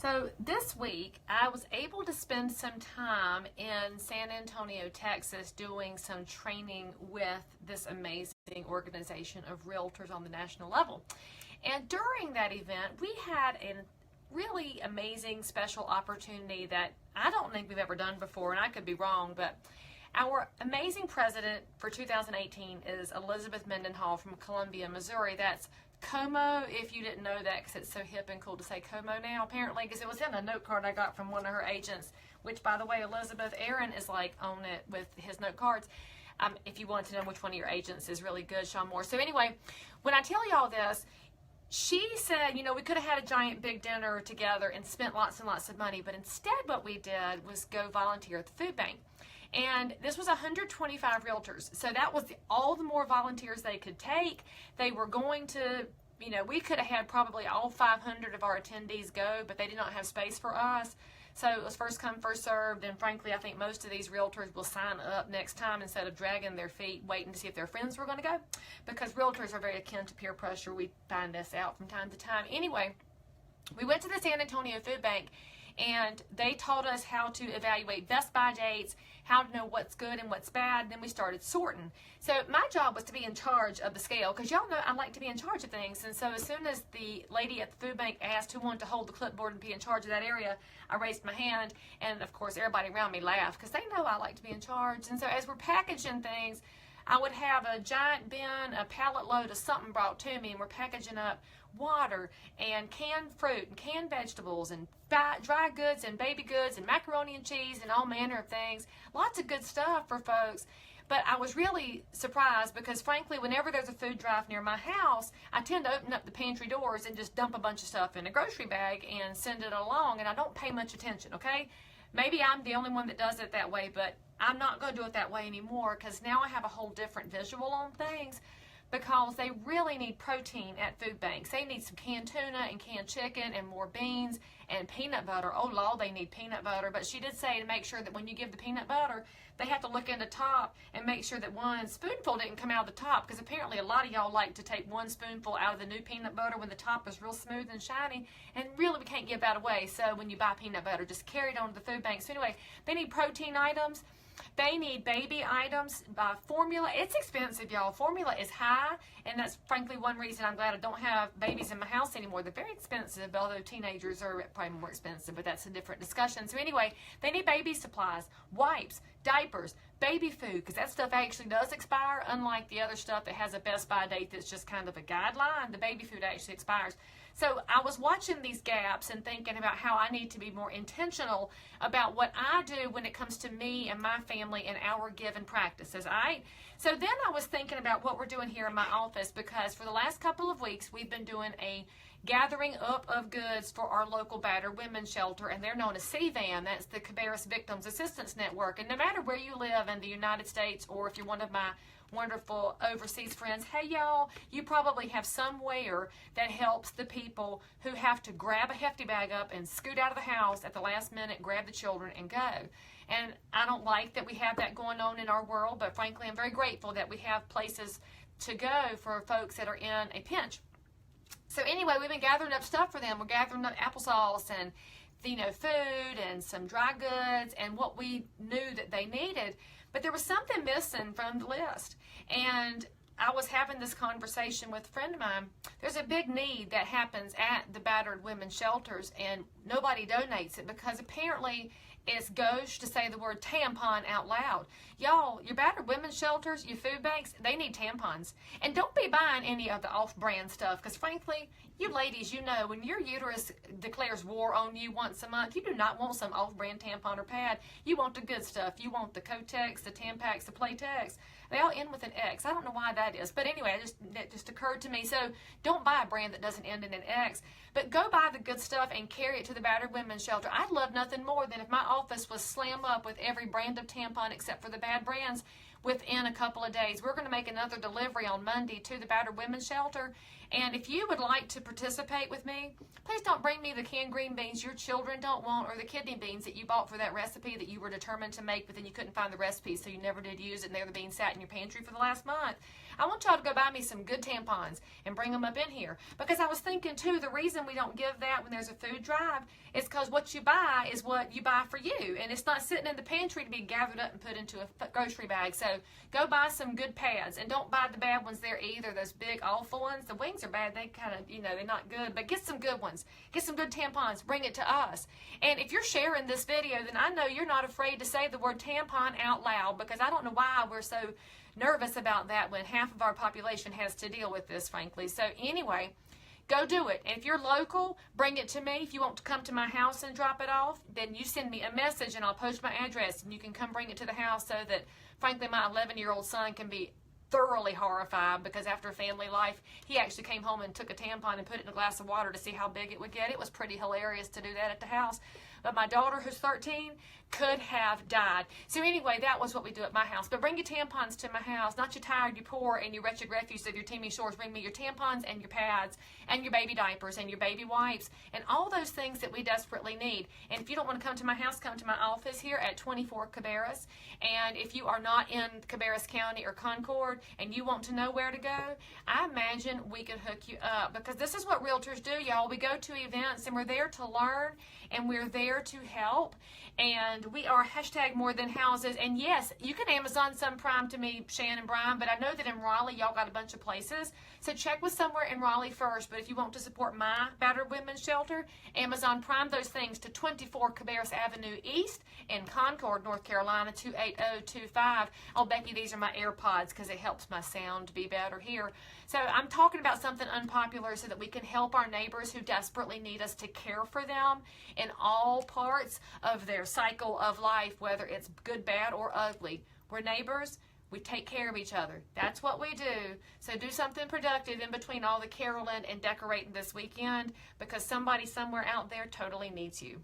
So this week, I was able to spend some time in San Antonio, Texas, doing some training with this amazing organization of realtors on the national level. And during that event, we had a really amazing special opportunity that I don't think we've ever done before, and I could be wrong, but our amazing president for 2018 is Elizabeth Mendenhall from Columbia, Missouri. That's Como, if you didn't know that, because it's so hip and cool to say Como now, apparently, because it was in a note card I got from one of her agents, which, by the way, Elizabeth, Aaron is like on it with his note cards. If you want to know which one of your agents is really good, Sean Moore. So anyway, when I tell y'all this, she said, you know, we could have had a giant big dinner together and spent lots and lots of money, but instead what we did was go volunteer at the food bank. And this was 125 realtors, so that was all the more volunteers they could take. They were going to, you know, we could have had probably all 500 of our attendees go, but they did not have space for us. So it was first come, first served, and frankly, I think most of these realtors will sign up next time instead of dragging their feet, waiting to see if their friends were going to go, because realtors are very akin to peer pressure. We find this out from time to time. Anyway, we went to the San Antonio Food Bank, and they taught us how to evaluate best buy dates, how to know what's good and what's bad, and then we started sorting. So my job was to be in charge of the scale, because y'all know I like to be in charge of things, and so as soon as the lady at the food bank asked who wanted to hold the clipboard and be in charge of that area, I raised my hand, and of course everybody around me laughed, because they know I like to be in charge. And so as we're packaging things, I would have a giant bin, a pallet load of something brought to me, and we're packaging up water and canned fruit and canned vegetables and dry goods and baby goods and macaroni and cheese and all manner of things. Lots of good stuff for folks. But I was really surprised because, frankly, whenever there's a food drive near my house, I tend to open up the pantry doors and just dump a bunch of stuff in a grocery bag and send it along, and I don't pay much attention, okay? Maybe I'm the only one that does it that way, but I'm not going to do it that way anymore, because now I have a whole different visual on things, because they really need protein at food banks. They need some canned tuna and canned chicken and more beans and peanut butter. Oh, Lord, they need peanut butter. But she did say to make sure that when you give the peanut butter, they have to look in the top and make sure that one spoonful didn't come out of the top, because apparently a lot of y'all like to take one spoonful out of the new peanut butter when the top is real smooth and shiny, and really we can't give that away. So when you buy peanut butter, just carry it on to the food bank. So anyway, they need protein items. They need baby items, formula. It's expensive, y'all. Formula is high, and that's frankly one reason I'm glad I don't have babies in my house anymore. They're very expensive, although teenagers are probably more expensive, but that's a different discussion. So anyway, they need baby supplies, wipes, diapers, baby food, because that stuff actually does expire, unlike the other stuff that has a best buy date that's just kind of a guideline. The baby food actually expires. So I was watching these gaps and thinking about how I need to be more intentional about what I do when it comes to me and my family and our given practices, all right? So then I was thinking about what we're doing here in my office, because for the last couple of weeks, we've been doing a gathering up of goods for our local battered women's shelter, and they're known as CVAM. That's the Cabarrus Victims Assistance Network. And no matter where you live in the United States, or if you're one of my wonderful overseas friends, hey y'all, you probably have somewhere that helps the people who have to grab a hefty bag up and scoot out of the house at the last minute, grab the children and go. And I don't like that we have that going on in our world, but frankly I'm very grateful that we have places to go for folks that are in a pinch. So anyway, we've been gathering up stuff for them. We're gathering up applesauce and, you know, food and some dry goods and what we knew that they needed. But there was something missing from the list. And I was having this conversation with a friend of mine. There's a big need that happens at the battered women's shelters, and nobody donates it because apparently it's gauche to say the word tampon out loud. Y'all, your battered women's shelters, your food banks, they need tampons. And don't be buying any of the off-brand stuff, because frankly, you ladies, you know, when your uterus declares war on you once a month, you do not want some off-brand tampon or pad. You want the good stuff. You want the Kotex, the Tampax, the Playtex. They all end with an X. I don't know why that is. But anyway, it just occurred to me. So don't buy a brand that doesn't end in an X. But go buy the good stuff and carry it to the battered women's shelter. I'd love nothing more than if my office was slam up with every brand of tampon except for the bad brands within a couple of days. We're going to make another delivery on Monday to the battered women's shelter. And if you would like to participate with me, please don't bring me the canned green beans your children don't want, or the kidney beans that you bought for that recipe that you were determined to make, but then you couldn't find the recipe, so you never did use it, and there the beans sat in your pantry for the last month. I want y'all to go buy me some good tampons and bring them up in here, because I was thinking too, the reason we don't give that when there's a food drive is because what you buy is what you buy for you, and it's not sitting in the pantry to be gathered up and put into a grocery bag. So go buy some good pads, and don't buy the bad ones there either, those big awful ones. The wings are bad, they kind of, they're not good, but get some good ones. Get some good tampons, bring it to us. And if you're sharing this video, then I know you're not afraid to say the word tampon out loud, because I don't know why we're so nervous about that when half of our population has to deal with this, frankly. So anyway, go do it. And if you're local, bring it to me. If you want to come to my house and drop it off, then you send me a message and I'll post my address, and you can come bring it to the house, so that, frankly, my 11-year-old son can be thoroughly horrified, because after family life, he actually came home and took a tampon and put it in a glass of water to see how big it would get. It was pretty hilarious to do that at the house. But my daughter, who's 13, could have died. So anyway, that was what we do at my house. But bring your tampons to my house, not your tired, your poor, and your wretched refuse of your teeming shores. Bring me your tampons and your pads and your baby diapers and your baby wipes and all those things that we desperately need. And if you don't want to come to my house, come to my office here at 24 Cabarrus. And if you are not in Cabarrus County or Concord and you want to know where to go, I imagine we can hook you up, because this is what realtors do, y'all. We go to events and we're there to learn, and we're there to help, and we are #MoreThanHouses. And yes, you can Amazon some Prime to me, Shannon and Brian, but I know that in Raleigh y'all got a bunch of places, so check with somewhere in Raleigh first. But if you want to support my battered women's shelter, Amazon Prime those things to 24 Cabarrus Avenue East in Concord, North Carolina, 28025. Oh, Becky, these are my AirPods because it helps my sound be better here. So I'm talking about something unpopular so that we can help our neighbors who desperately need us to care for them in all parts of their cycle of life, whether it's good, bad, or ugly. We're neighbors. We take care of each other. That's what we do. So do something productive in between all the caroling and decorating this weekend, because somebody somewhere out there totally needs you.